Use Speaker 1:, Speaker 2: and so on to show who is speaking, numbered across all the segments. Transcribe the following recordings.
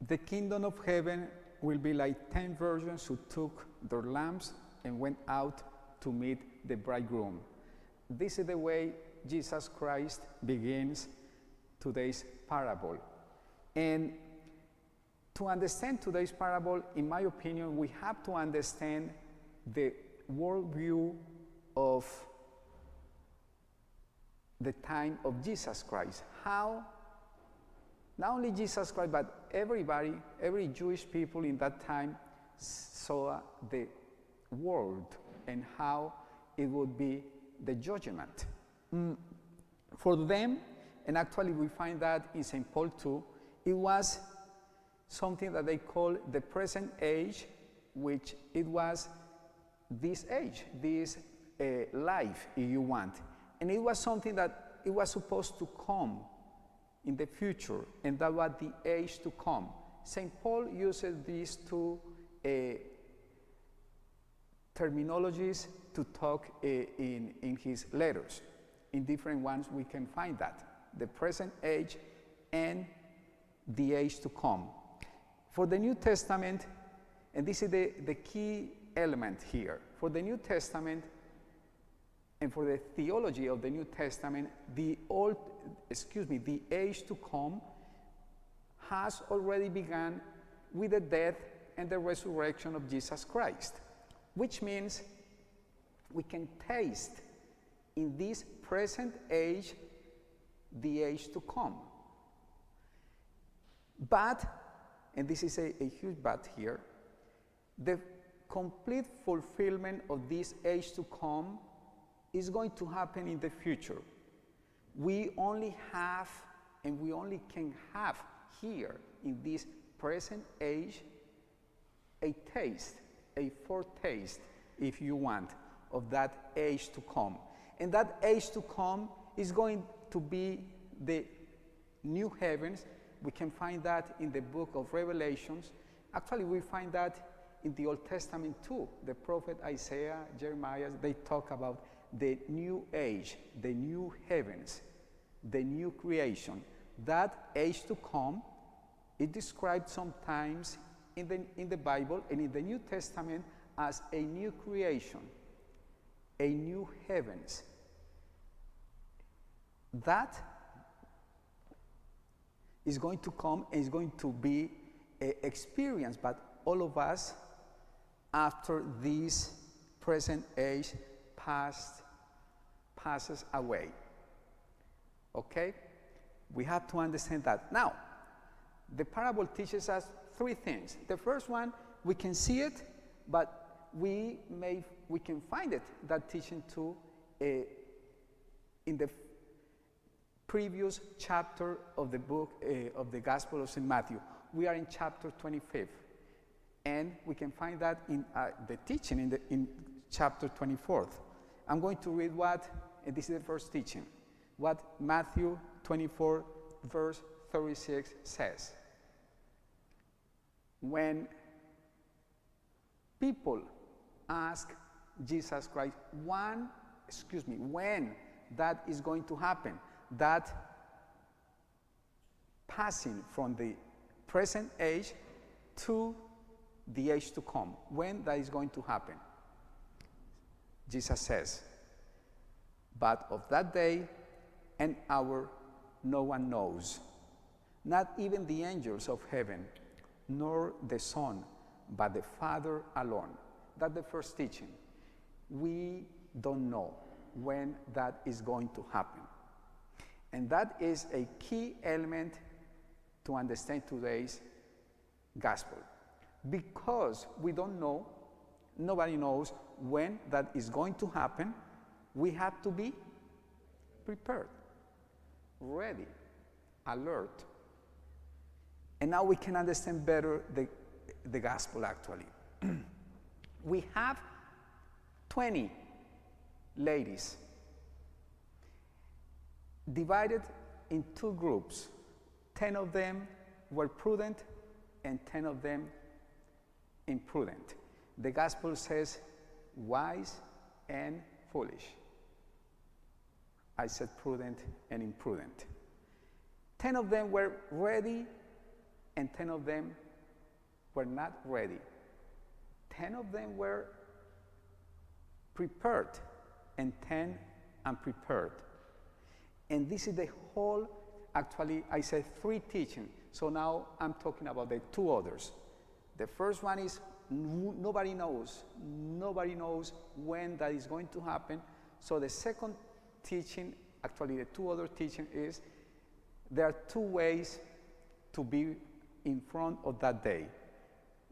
Speaker 1: The kingdom of heaven will be like 10 virgins who took their lamps and went out to meet the bridegroom. This is the way Jesus Christ begins today's parable. And to understand today's parable, in my opinion, we have to understand the worldview of the time of Jesus Christ. How not only Jesus Christ, but everybody, every Jewish people in that time saw the world and how it would be the judgment. For them, and actually we find that in St. Paul too, it was something that they call the present age, which it was this age, this life, if you want. And it was something that it was supposed to come in the future, and that was the age to come. St. Paul uses these two terminologies to talk in his letters. In different ones we can find that, the present age and the age to come. For the New Testament, and this is the key element here, for the New Testament and for the theology of the New Testament, the age to come has already begun with the death and the resurrection of Jesus Christ, which means we can taste in this present age the age to come. But, and this is a huge but here, the complete fulfillment of this age to come is going to happen in the future. We only have, and we only can have here in this present age, a taste, a foretaste, if you want, of that age to come. And that age to come is going to be the new heavens. We can find that in the book of Revelations. Actually, we find that in the Old Testament too. The prophet Isaiah, Jeremiah, they talk about the new age, the new heavens, the new creation. That age to come is described sometimes in the Bible and in the New Testament as a new creation, a new heavens. That is going to come and is going to be experienced by all of us after this present age passes away. Okay? We have to understand that. Now, the parable teaches us three things. The first one, we can see it, but we can find it, that teaching too, in the previous chapter of the book of the Gospel of St. Matthew. We are in chapter 25, and we can find that in the teaching in chapter 24. I'm going to read and this is the first teaching, what Matthew 24, verse 36 says. When people ask Jesus Christ when that is going to happen, that passing from the present age to the age to come, when that is going to happen, Jesus says, but of that day and hour no one knows, not even the angels of heaven, nor the Son, but the Father alone. That's the first teaching. We don't know when that is going to happen. And that is a key element to understand today's gospel. Because we don't know, nobody knows when that is going to happen, we have to be prepared, ready, alert. And now we can understand better the gospel actually. We have 20 ladies divided in two groups. 10 of them were prudent and 10 of them imprudent. The gospel says wise and foolish. I said prudent and imprudent. 10 of them were ready and 10 of them were not ready. 10 of them were prepared, and 10 unprepared. And this is the whole, actually, I said 3 teaching. So now I'm talking about the 2 others. The first one is nobody knows. Nobody knows when that is going to happen. So the second teaching, actually the 2 other teaching is there are 2 ways to be in front of that day.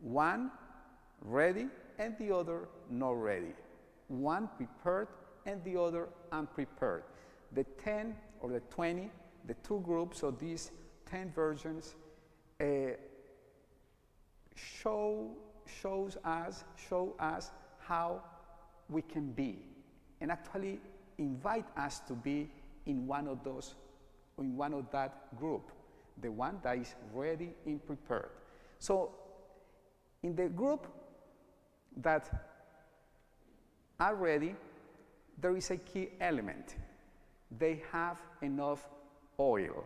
Speaker 1: One ready and the other not ready. One prepared and the other unprepared. The 10 or the 20, the 2 groups of these 10 virgins show us how we can be, and actually invite us to be in one of those, in one of that group, the one that is ready and prepared. So in the group that are ready, there is a key element. They have enough oil.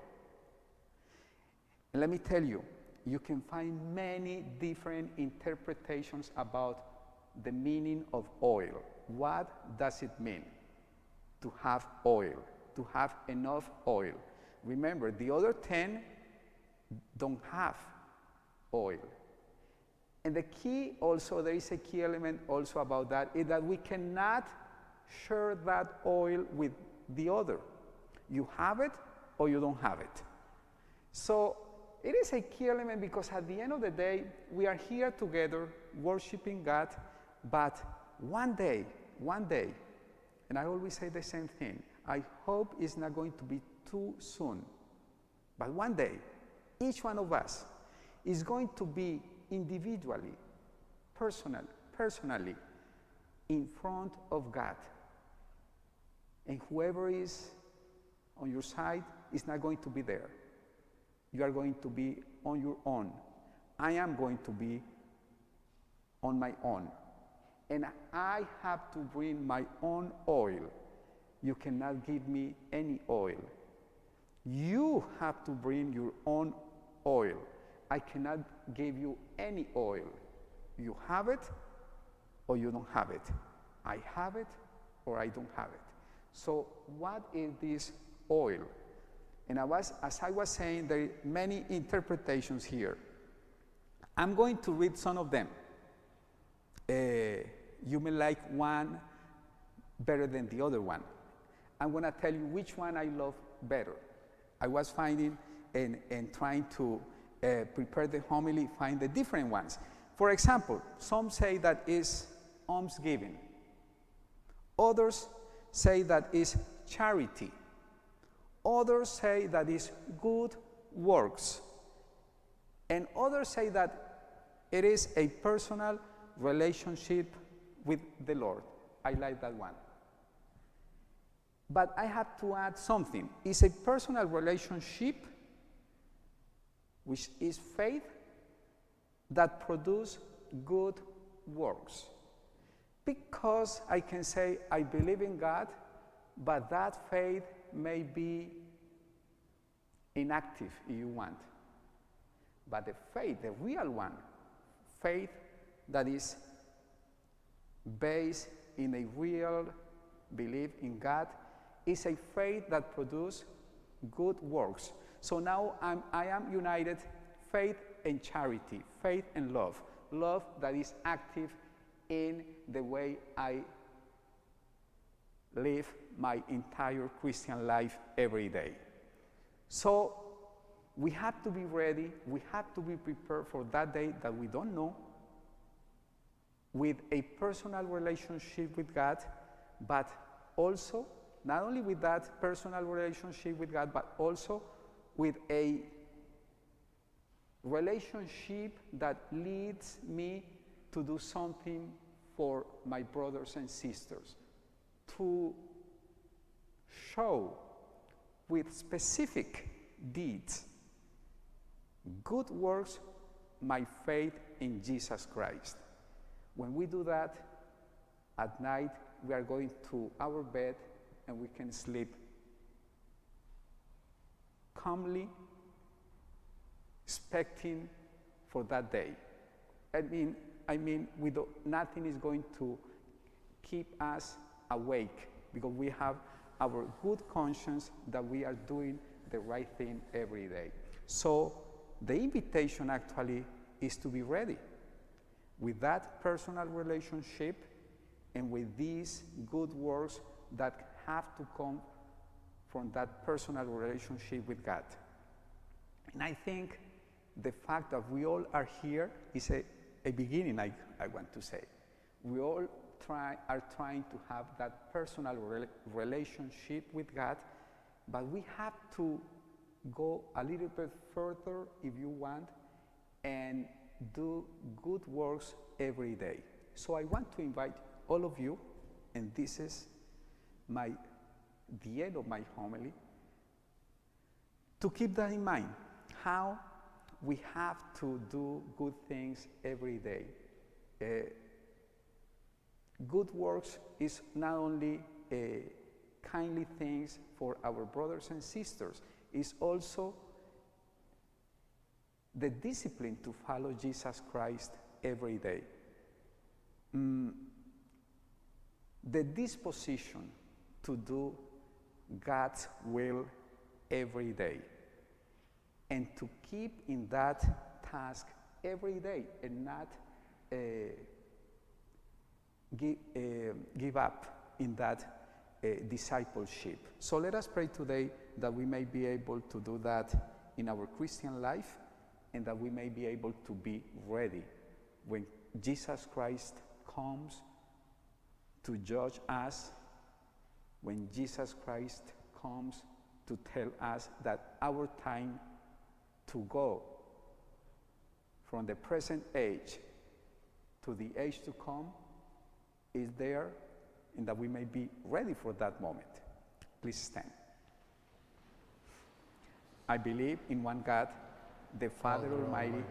Speaker 1: And let me tell you, you can find many different interpretations about the meaning of oil. What does it mean to have oil, to have enough oil? Remember, the other 10 don't have oil. And the key also, there is a key element also about that, is that we cannot share that oil with the other. You have it or you don't have it. So it is a key element because at the end of the day, we are here together worshiping God, but one day, and I always say the same thing, I hope it's not going to be too soon, but one day, each one of us is going to be individually, personally, in front of God. And whoever is on your side is not going to be there. You are going to be on your own. I am going to be on my own. And I have to bring my own oil. You cannot give me any oil. You have to bring your own oil. I cannot give you any oil. You have it or you don't have it. I have it or I don't have it. So what is this oil? And as I was saying, there are many interpretations here. I'm going to read some of them. You may like one better than the other one. I'm going to tell you which one I love better. I was finding and trying to prepare the homily, find the different ones. For example, some say that is almsgiving. Others say that is charity. Others say that is good works. And others say that it is a personal relationship with the Lord. I like that one. But I have to add something. It's a personal relationship, which is faith, that produces good works. Because I can say, I believe in God, but that faith may be inactive, if you want. But the faith, the real one, faith that is based in a real belief in God, is a faith that produces good works. So now I am united, faith and charity, faith and love. Love that is active in the way I live my entire Christian life every day. So we have to be ready, we have to be prepared for that day that we don't know, with a personal relationship with God, but also, not only with that personal relationship with God, but also with a relationship that leads me to do something for my brothers and sisters, to show with specific deeds, good works, my faith in Jesus Christ. When we do that, at night we are going to our bed and we can sleep calmly, expecting for that day. Nothing is going to keep us awake because we have our good conscience that we are doing the right thing every day. So the invitation actually is to be ready with that personal relationship and with these good works that have to come from that personal relationship with God. And I think the fact that we all are here is a beginning, I want to say. We all are trying to have that personal relationship with God, but we have to go a little bit further, if you want, and do good works every day. So I want to invite all of you, and this is the end of my homily, to keep that in mind, how we have to do good things every day. Good works is not only kindly things for our brothers and sisters, it's also the discipline to follow Jesus Christ every day. The disposition to do God's will every day, and to keep in that task every day and not give up in that discipleship. So let us pray today that we may be able to do that in our Christian life, and that we may be able to be ready when Jesus Christ comes to judge us, when Jesus Christ comes to tell us that our time to go from the present age to the age to come is there, and that we may be ready for that moment. Please stand. I believe in one God, the Father Almighty,